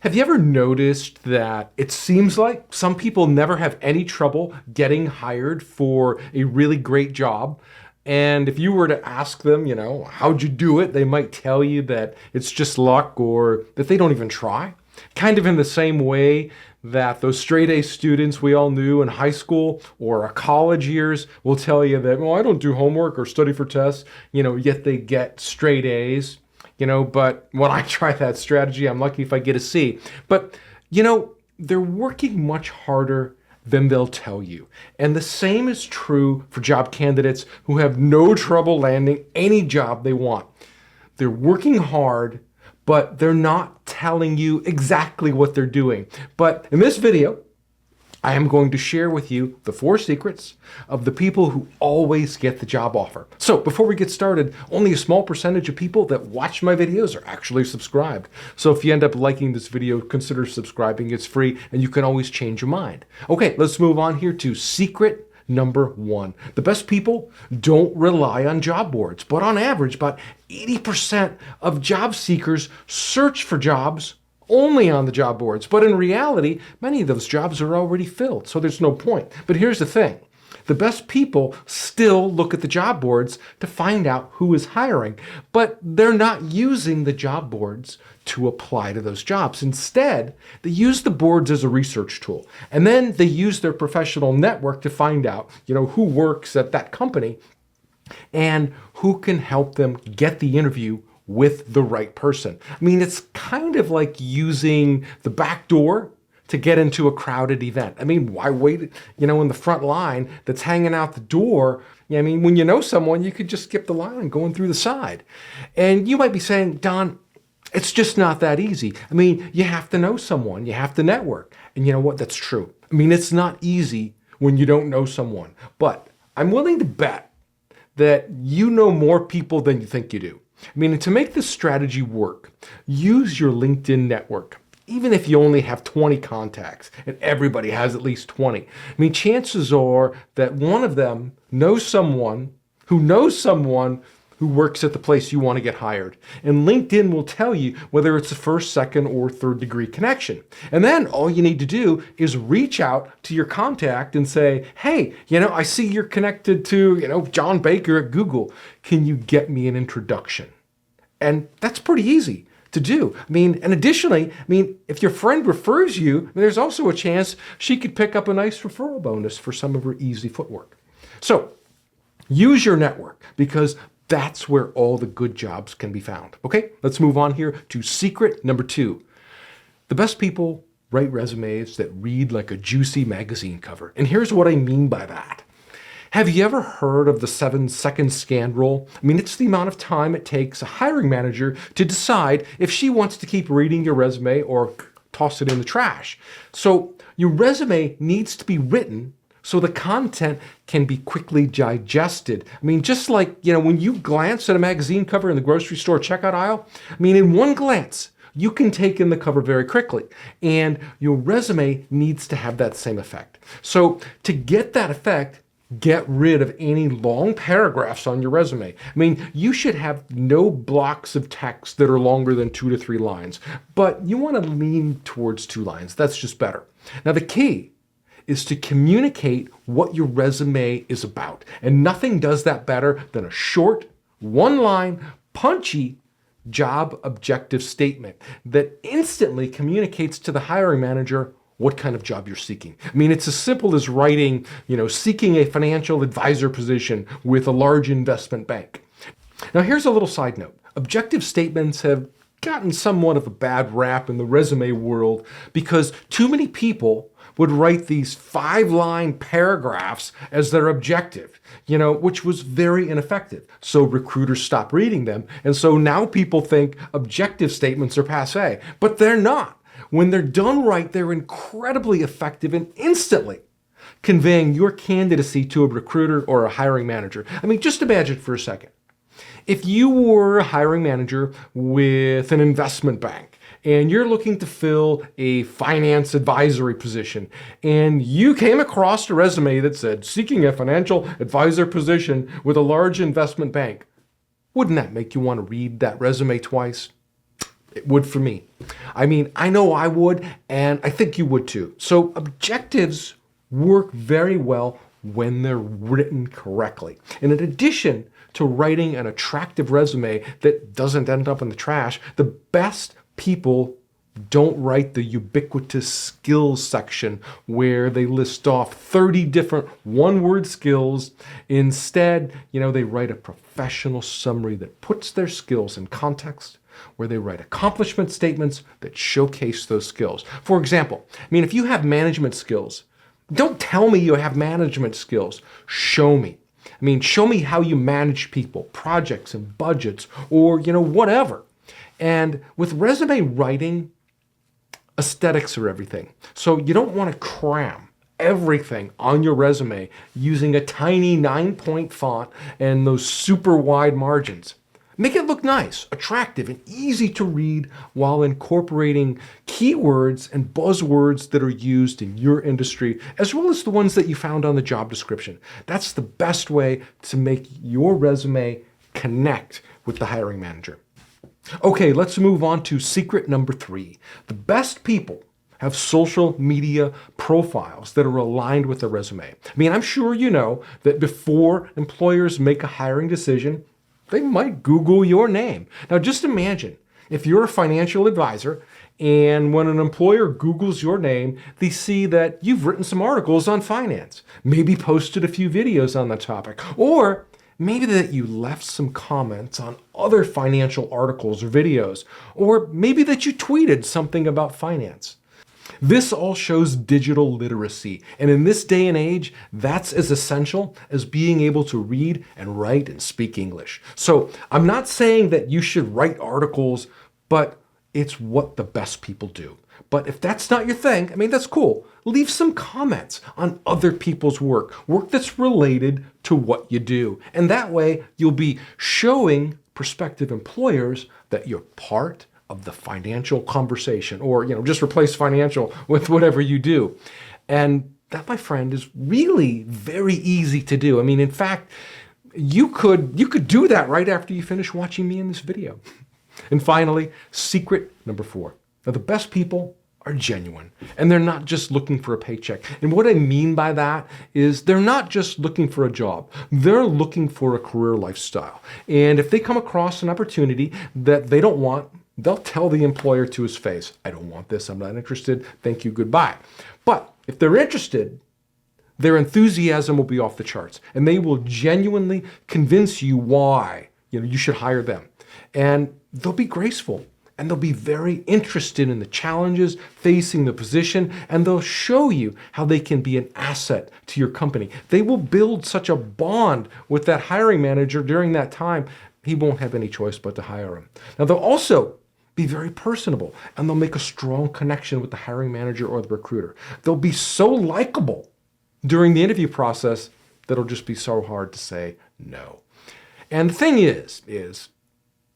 Have you ever noticed that it seems like some people never have any trouble getting hired for a really great job? And if you were to ask them, how'd you do it? They might tell you that it's just luck or that they don't even try. Kind of in the same way that those straight A students we all knew in high school or our college years will tell you that, well, I don't do homework or study for tests, yet they get straight A's. But when I try that strategy, I'm lucky if I get a C. But, they're working much harder than they'll tell you. And the same is true for job candidates who have no trouble landing any job they want. They're working hard, but they're not telling you exactly what they're doing. But in this video, I am going to share with you the 4 secrets of the people who always get the job offer. So before we get started, only a small percentage of people that watch my videos are actually subscribed. So if you end up liking this video, consider subscribing. It's free and you can always change your mind. Okay, let's move on here to secret number 1. The best people don't rely on job boards, but on average, about 80% of job seekers search for jobs only on the job boards. But in reality, many of those jobs are already filled, so there's no point. But here's the thing. The best people still look at the job boards to find out who is hiring, but they're not using the job boards to apply to those jobs. Instead, they use the boards as a research tool, and then they use their professional network to find out, who works at that company and who can help them get the interview with the right person. I mean, it's kind of like using the back door to get into a crowded event. I mean, why wait, in the front line that's hanging out the door? I mean, when you know someone, you could just skip the line going through the side. And you might be saying, Don, it's just not that easy. I mean, you have to know someone, you have to network. And you know what? That's true. I mean, it's not easy when you don't know someone. But I'm willing to bet that you know more people than you think you do. I mean, to make this strategy work, use your LinkedIn network. Even if you only have 20 contacts and everybody has at least 20. I mean, chances are that one of them knows someone who works at the place you want to get hired. And LinkedIn will tell you whether it's a first, second, or third degree connection. And then all you need to do is reach out to your contact and say, hey, I see you're connected to, John Baker at Google. Can you get me an introduction? And that's pretty easy to do. I mean, and additionally, if your friend refers you, there's also a chance she could pick up a nice referral bonus for some of her easy footwork. So use your network because that's where all the good jobs can be found. Okay, let's move on here to secret number 2. The best people write resumes that read like a juicy magazine cover. And here's what I mean by that. Have you ever heard of the 7-second scan rule? I mean, it's the amount of time it takes a hiring manager to decide if she wants to keep reading your resume or toss it in the trash. So your resume needs to be written so the content can be quickly digested. I mean, just like, when you glance at a magazine cover in the grocery store checkout aisle, in one glance, you can take in the cover very quickly. And your resume needs to have that same effect. So to get that effect, get rid of any long paragraphs on your resume. You should have no blocks of text that are longer than 2 to 3 lines, but you want to lean towards 2 lines. That's just better. Now, the key is to communicate what your resume is about. And nothing does that better than a short, 1-line, punchy job objective statement that instantly communicates to the hiring manager what kind of job you're seeking. It's as simple as writing, seeking a financial advisor position with a large investment bank. Now, here's a little side note. Objective statements have gotten somewhat of a bad rap in the resume world because too many people would write these 5-line paragraphs as their objective, which was very ineffective. So recruiters stopped reading them. And so now people think objective statements are passé, but they're not. When they're done right, they're incredibly effective and instantly conveying your candidacy to a recruiter or a hiring manager. Just imagine for a second. If you were a hiring manager with an investment bank and you're looking to fill a finance advisory position and you came across a resume that said, seeking a financial advisor position with a large investment bank, wouldn't that make you want to read that resume twice? It would for me. I mean, I know I would, and I think you would too. So objectives work very well when they're written correctly. And in addition to writing an attractive resume that doesn't end up in the trash, the best people don't write the ubiquitous skills section where they list off 30 different one-word skills. Instead, they write a professional summary that puts their skills in context, where they write accomplishment statements that showcase those skills. For example, if you have management skills, don't tell me you have management skills. Show me. Show me how you manage people, projects and budgets, or, whatever. And with resume writing, aesthetics are everything. So you don't want to cram everything on your resume using a tiny 9-point font and those super wide margins. Make it look nice, attractive, and easy to read while incorporating keywords and buzzwords that are used in your industry, as well as the ones that you found on the job description. That's the best way to make your resume connect with the hiring manager. Okay, let's move on to secret number 3. The best people have social media profiles that are aligned with the resume. I'm sure you know that before employers make a hiring decision, they might Google your name. Now just imagine if you're a financial advisor and when an employer Googles your name, they see that you've written some articles on finance, maybe posted a few videos on the topic, or maybe that you left some comments on other financial articles or videos, or maybe that you tweeted something about finance. This all shows digital literacy, and in this day and age, that's as essential as being able to read and write and speak English. So I'm not saying that you should write articles, but it's what the best people do. But if that's not your thing, that's cool. Leave some comments on other people's work that's related to what you do. And that way, you'll be showing prospective employers that you're part of the financial conversation, or just replace financial with whatever you do. And that, my friend, is really very easy to do. In fact, you could do that right after you finish watching me in this video. And finally, secret number 4. Now, the best people are genuine, and they're not just looking for a paycheck. And what I mean by that is they're not just looking for a job. They're looking for a career lifestyle. And if they come across an opportunity that they don't want, they'll tell the employer to his face, I don't want this, I'm not interested, thank you, goodbye. But if they're interested, their enthusiasm will be off the charts, and they will genuinely convince you why you should hire them. And they'll be graceful, and they'll be very interested in the challenges facing the position, and they'll show you how they can be an asset to your company. They will build such a bond with that hiring manager during that time, he won't have any choice but to hire him. Now, they'll also be very personable, and they'll make a strong connection with the hiring manager or the recruiter. They'll be so likable during the interview process that it'll just be so hard to say no. And the thing is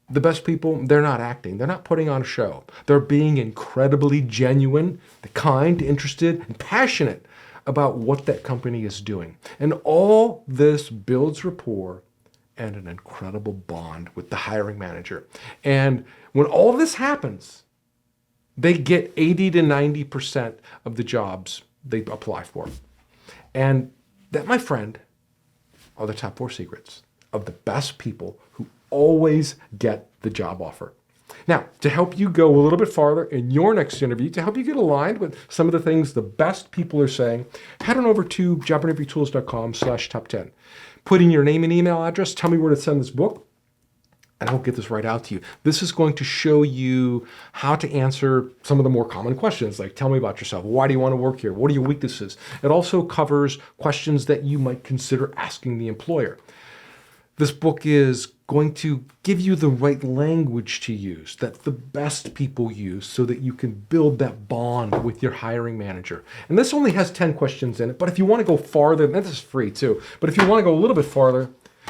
the best people, they're not acting. They're not putting on a show. They're being incredibly genuine, kind, interested, and passionate about what that company is doing. And all this builds rapport and an incredible bond with the hiring manager. And when all this happens, they get 80 to 90% of the jobs they apply for. And that, my friend, are the top 4 secrets of the best people who always get the job offer. Now, to help you go a little bit farther in your next interview, to help you get aligned with some of the things the best people are saying, head on over to jobinterviewtools.com/top10. Put in your name and email address, tell me where to send this book, and I'll get this right out to you. This is going to show you how to answer some of the more common questions, like tell me about yourself. Why do you want to work here? What are your weaknesses? It also covers questions that you might consider asking the employer. This book is going to give you the right language to use that the best people use so that you can build that bond with your hiring manager. And this only has 10 questions in it, but if you want to go farther, and this is free too, but if you want to go a little bit farther,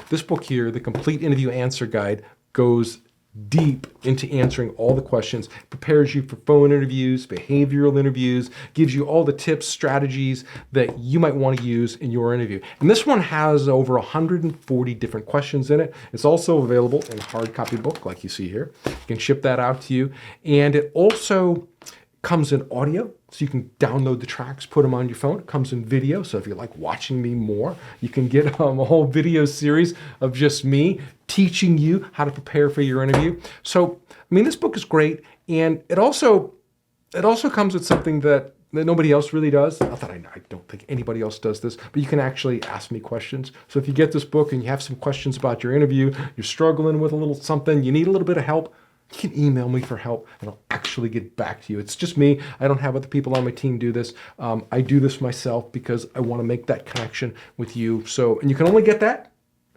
this book here, The Complete Interview Answer Guide, goes deep into answering all the questions, prepares you for phone interviews, behavioral interviews, gives you all the tips, strategies that you might want to use in your interview. And this one has over 140 different questions in it. It's also available in hard copy book, like you see here. You can ship that out to you. And it also comes in audio, so you can download the tracks, put them on your phone. It comes in video, so if you like watching me more, you can get a whole video series of just me teaching you how to prepare for your interview. So, I mean, this book is great, and it also comes with something that nobody else really does. Not that I don't think anybody else does this, but you can actually ask me questions. So if you get this book and you have some questions about your interview, you're struggling with a little something, you need a little bit of help, you can email me for help and I'll actually get back to you. It's just me. I don't have other people on my team do this. I do this myself because I want to make that connection with you. So, and you can only get that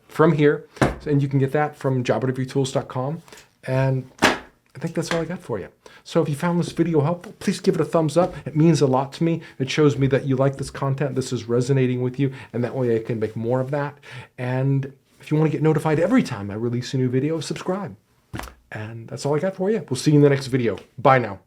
from here. And you can get that from jobinterviewtools.com. And I think that's all I got for you. So if you found this video helpful, please give it a thumbs up. It means a lot to me. It shows me that you like this content. This is resonating with you. And that way I can make more of that. And if you want to get notified every time I release a new video, subscribe. And that's all I got for you. We'll see you in the next video. Bye now.